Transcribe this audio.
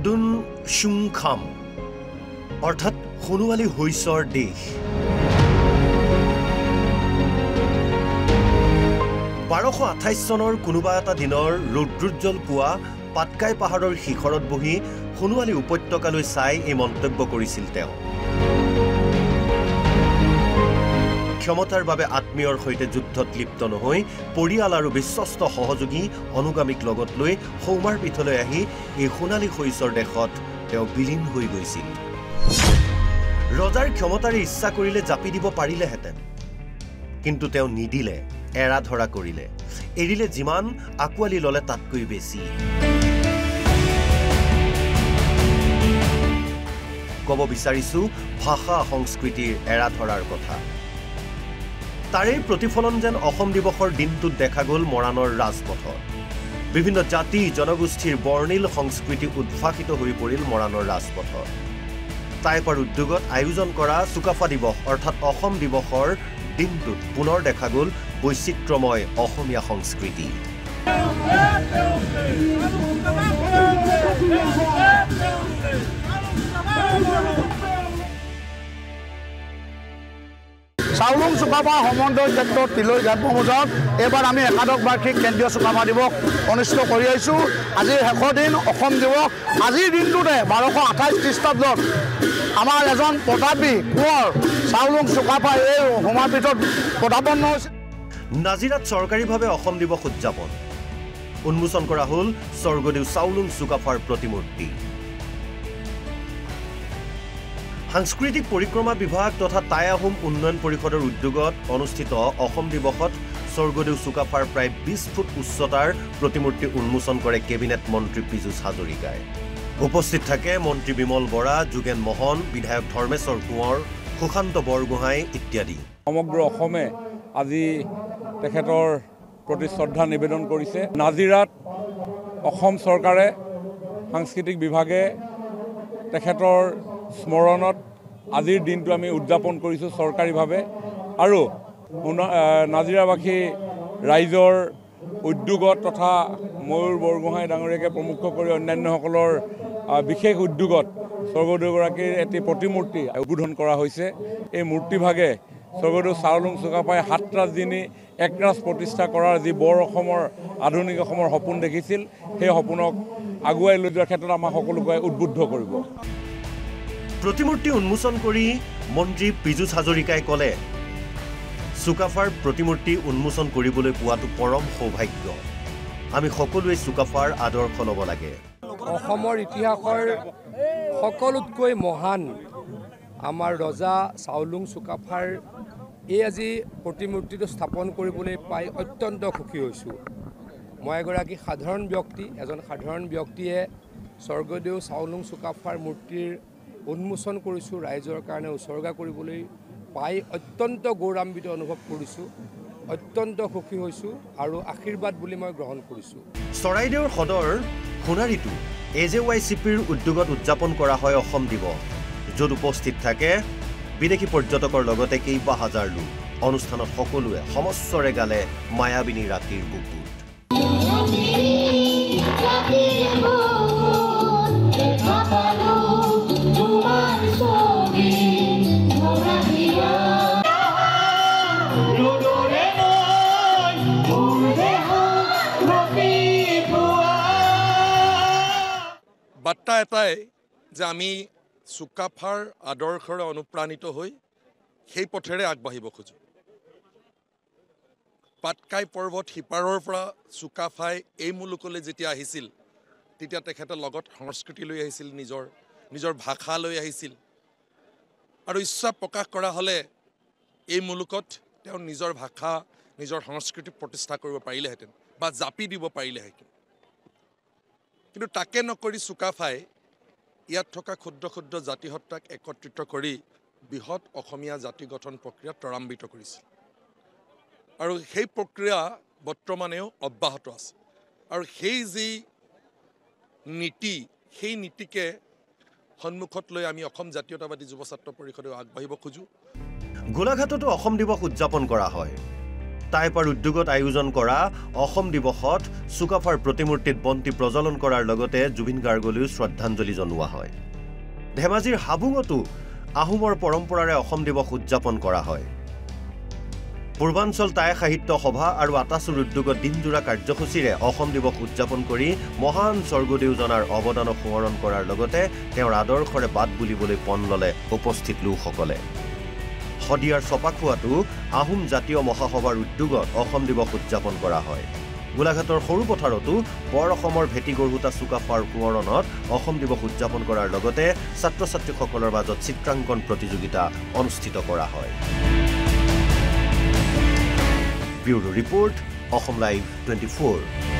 আদুন শুংখাম অৰ্থাৎ সোণোৱালী শস্যৰ দেশ। 1228 চনৰ কোনোবা এটা দিনৰ ৰৌদ্ৰোজ্জ্বল পুৱা পাটকাই পাহাৰৰ শিখৰত বহি সোণোৱালী উপত্যকালৈ চাই এই মন্তব্য কৰিছিল তেওঁ। ক্ষমতাৰ বাবে আত্মীয়ৰ সৈতে যুদ্ধত লিপ্ত নহৈ পৰিয়াল আৰু বিশ্বস্ত সহযোগী অনুগামীক লগত লৈ সৌমাৰ পীঠলৈ আহি এই সোণালী শস্যৰ দেশত তেওঁ বিলীন হৈ গৈছিল। ৰজাৰ ক্ষমতাৰে ইচ্ছা কৰিলে জাপি দিব পাৰিলেহেঁতেন, কিন্তু তেওঁ নিদিলে, এৰা ধৰা কৰিলে, এৰিলে যিমান আঁকোৱালি ল'লে তাতকৈ বেছি। ক'ব বিচাৰিছো ভাষা সংস্কৃতিৰ এৰা ধৰাৰ কথা। তাৰে প্ৰতিফলন যেন অসম দিৱসৰ দিনটোত দেখা গ'ল মৰাণৰ ৰাজপথত। বিভিন্ন জাতি জনগোষ্ঠীৰ বৰ্ণিল সংস্কৃতি উদ্ভাসিত হৈ পৰিল মৰাণৰ ৰাজপথত। টাইপাৰ উদ্যোগত আয়োজন কৰা চুকাফা দিৱস অৰ্থাৎ অসম দিৱসৰ দিনটোত পুনৰ দেখা গ'ল বৈচিত্ৰ্যময় অসমীয়া সংস্কৃতি। চাউলুং চুকাফা সম্বন্ধৰ ক্ষেত্ৰত তিলৈ ঘাট মৌজাত এইবাৰ আমি একাদশ বাৰ্ষিক কেন্দ্ৰীয় চুকাফা দিৱস অনুষ্ঠিত কৰি আহিছোঁ। আজিৰ শেষৰ দিন অসম দিৱস। আজিৰ দিনটোতে 1228 খ্ৰীষ্টাব্দত আমাৰ এজন প্ৰতাপী কোঁৱৰ চাউলুং চুকাফা এই সমাপীঠত পদাপন্ন হৈছে। নাজিৰাত চৰকাৰীভাৱে অসম দিৱস উদযাপন। উন্মোচন কৰা হ'ল স্বৰ্গদেউ চাউলুং চুকাফাৰ প্ৰতিমূৰ্তি। সাংস্কৃতিক পৰিক্ৰমা বিভাগ তথা টাই আহোম উন্নয়ন পৰিষদৰ উদ্যোগত অনুষ্ঠিত অসম দিৱসত স্বৰ্গদেউ চুকাফাৰ প্ৰায় 20 ফুট উচ্চতাৰ প্ৰতিমূৰ্তি উন্মোচন কৰে কেবিনেট মন্ত্ৰী পীযুষ হাজৰিকাই। উপস্থিত থাকে মন্ত্ৰী বিমল বৰা, যোগেন মোহন, বিধায়ক ধৰ্মেশ্বৰ কোঁৱৰ, সুশান্ত বৰগোহাঁই ইত্যাদি। সমগ্ৰ অসমে আজি তেখেতৰ প্ৰতি শ্ৰদ্ধা নিবেদন কৰিছে। নাজিৰাত অসম চৰকাৰে সাংস্কৃতিক বিভাগে তেখেতৰ স্মৰণত আজিৰ দিনটো আমি উদযাপন কৰিছোঁ চৰকাৰীভাৱে। আৰু নাজিৰাবাসী ৰাইজৰ উদ্যোগত তথা ময়ূৰ বৰগোহাঁই ডাঙৰীয়াকে প্ৰমুখ কৰি অন্যান্যসকলৰ বিশেষ উদ্যোগত স্বৰ্গদেউগৰাকীৰ এটি প্ৰতিমূৰ্তি উদ্বোধন কৰা হৈছে। এই মূৰ্তিভাগে স্বৰ্গদেউ চাউলুং চুকাফাই 7 ৰাজধানী একৰাজ প্ৰতিষ্ঠা কৰাৰ যি বৰ অসমৰ আধুনিক অসমৰ সপোন দেখিছিল, সেই সপোনক আগুৱাই লৈ যোৱাৰ ক্ষেত্ৰত আমাক সকলোকে উদ্বুদ্ধ কৰিব। প্ৰতিমূৰ্তি উন্মোচন কৰি মন্ত্ৰী পীযুষ হাজৰিকাই ক'লে, চুকাফাৰ প্ৰতিমূৰ্তি উন্মোচন কৰিবলৈ পোৱাটো পৰম সৌভাগ্য। আমি সকলোৱে চুকাফাৰ আদৰ্শ ল'ব লাগে। অসমৰ ইতিহাসৰ সকলোতকৈ মহান আমাৰ ৰজা চাউলুং চুকাফাৰ এই আজি প্ৰতিমূৰ্তিটো স্থাপন কৰিবলৈ পাই অত্যন্ত সুখী হৈছোঁ। মই এগৰাকী সাধাৰণ ব্যক্তি, এজন সাধাৰণ ব্যক্তিয়ে স্বৰ্গদেউ চাউলুং চুকাফাৰ মূৰ্তিৰ উন্মোচন কৰিছোঁ, ৰাইজৰ কাৰণে উচৰ্গা কৰিবলৈ পাই অত্যন্ত গৌৰৱান্বিত অনুভৱ কৰিছোঁ, অত্যন্ত সুখী হৈছোঁ আৰু আশীৰ্বাদ বুলি মই গ্ৰহণ কৰিছোঁ। চৰাইদেউৰ সদৰ সোণাৰীটো AJYCPৰ উদ্যোগত উদযাপন কৰা হয় অসম দিৱস, য'ত উপস্থিত থাকে বিদেশী পৰ্যটকৰ লগতে কেইবা হাজাৰ লোক। অনুষ্ঠানত সকলোৱে সমস্বৰে গালে মায়াবিনী ৰাতিৰ বুকুত। বাৰ্তা এটাই যে আমি চুকাফাৰ আদৰ্শৰে অনুপ্ৰাণিত হৈ সেই পথেৰে আগবাঢ়িব খোজোঁ। পাটকাই পৰ্বত সিপাৰৰ পৰা চুকাফাই এই মুলুকলৈ যেতিয়া আহিছিল, তেতিয়া তেখেতৰ লগত সংস্কৃতি লৈ আহিছিল, নিজৰ ভাষা লৈ আহিছিল। আৰু ইচ্ছা প্ৰকাশ কৰা হ'লে এই মুলুকত তেওঁ নিজৰ ভাষা, নিজৰ সংস্কৃতি প্ৰতিষ্ঠা কৰিব পাৰিলেহেঁতেন বা জাপি দিব পাৰিলেহেঁতেন। কিন্তু তাকে নকৰি চুকাফাই ইয়াত থকা ক্ষুদ্ৰ ক্ষুদ্ৰ জাতিসত্তাক একত্ৰিত কৰি বৃহৎ অসমীয়া জাতি গঠন প্ৰক্ৰিয়া ত্বৰান্বিত কৰিছিল। আৰু সেই প্ৰক্ৰিয়া বৰ্তমানেও অব্যাহত আছে। আৰু সেই যি নীতি, সেই নীতিকে সন্মুখত লৈ আমি অসম জাতীয়তাবাদী যুৱ ছাত্ৰ পৰিষদে আগবাঢ়িব খোজোঁ। গোলাঘাটতো অসম দিৱস উদযাপন কৰা হয়। টাইপাৰ উদ্যোগত আয়োজন কৰা অসম দিৱসত চুকাফাৰ প্ৰতিমূৰ্তিত বন্তি প্ৰজ্বলন কৰাৰ লগতে জুবিন গাৰ্গলৈও শ্ৰদ্ধাঞ্জলি জনোৱা হয়। ধেমাজিৰ হাবুঙতো আহোমৰ পৰম্পৰাৰে অসম দিৱস উদযাপন কৰা হয়। পূৰ্বাঞ্চল টাই সাহিত্য সভা আৰু আটাচুৰ উদ্যোগত দিনজোৰা কাৰ্যসূচীৰে অসম দিৱস উদযাপন কৰি মহান স্বৰ্গদেউজনাৰ অৱদানক সোঁৱৰণ কৰাৰ লগতে তেওঁৰ আদৰ্শৰে বাট বুলিবলৈ পণ ল'লে উপস্থিত লোকসকলে। শদিয়াৰ চপাখোৱাতো আহোম জাতীয় মহাসভাৰ উদ্যোগত অসম দিৱস উদযাপন কৰা হয়। গোলাঘাটৰ সৰু পথাৰতো বৰ অসমৰ ভেটি গঢ়োতা চুকাফাৰ সোঁৱৰণত অসম দিৱস উদযাপন কৰাৰ লগতে ছাত্ৰ ছাত্ৰীসকলৰ মাজত চিত্ৰাংকন প্ৰতিযোগিতা অনুষ্ঠিত কৰা হয়। Bureau report, Assam live 24।